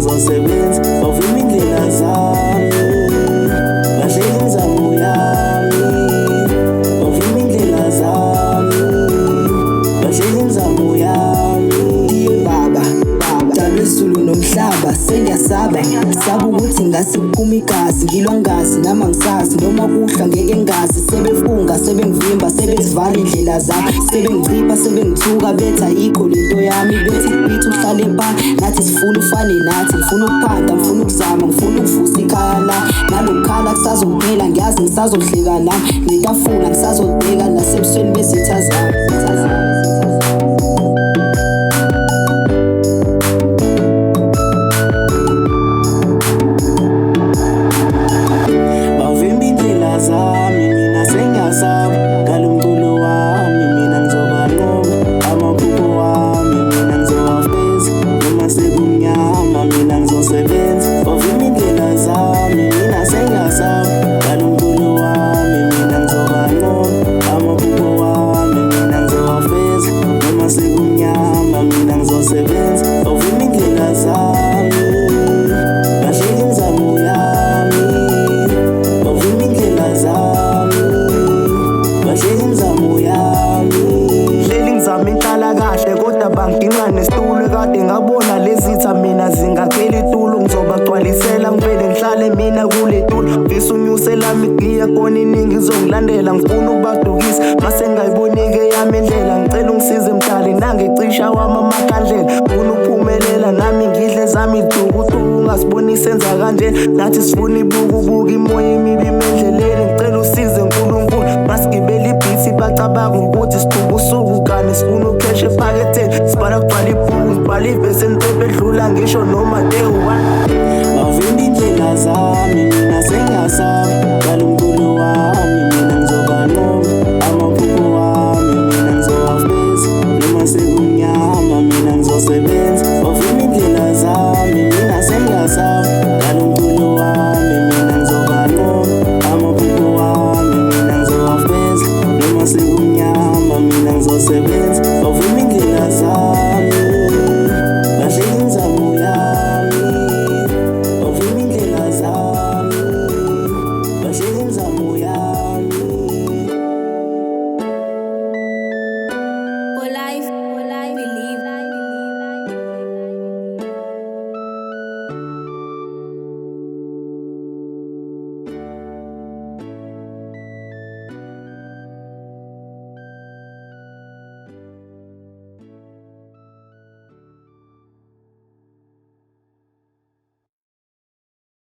ngizosebenza bavuma indlela zami bahleli imizamo yami bavuma indlela zami bahleli imizamo yami baba dala izulu nomhlaba sengiyasaba ukuthi ngase kuphuma igazi ngilwa ngazi nama ngisazi noma kuhla ngeke ngazi sebefunga sebengivimba sebezivala indlela zami sebengicipha sebengithuka bethi ayikho lento yami bethi bithi uhlale phansi nathi sifuna ufane nathi ngifuna ukuphanda ngifuna ukuzama ngifuna ukuvusa ikhaya la nalokukhala kusazokuphela ngiyazi ngisazohleka nami ngitafuna ngisazobheka nasebusweni bezitha zami. Banginqa nesitulo kade ngabona lezitha mina zingakheli itulo ngizobagcwalisela ngivele ngihlale mina kule tulo ngifisa unyuse lami giya kona iningi izongilandela ngifuna ukubadukisa mase ngayibonike yami indlela ngicela ungisize mdali nangicisha wami amakhandlela ngifuna ukuphumelela nami ngidle zami iduku ungasiboni senza kanje nathi sifuna ibukubuka imoya imibi emendleleni ngicela usize uNkulunkulu masigibela ibhithi bacabanga ukuthi siduba usuku kani sifuna ucash ephaketheni sibhala kugcwala ibhuku sibhala ivesi entepe edlula ngisho noma day one bavimba indlela zami mina sengiyasaba dala umculo wami mina ngizoba noma amaphupho wami mina ngizowafeza noma sekumnyama mina ngizosebenza bavimba indlela zami mina sengiyasaba dala umculo wami mina ngizoba noma amaphupho wami mina ngizowafeza noma sekumnyama mina ngizosebenza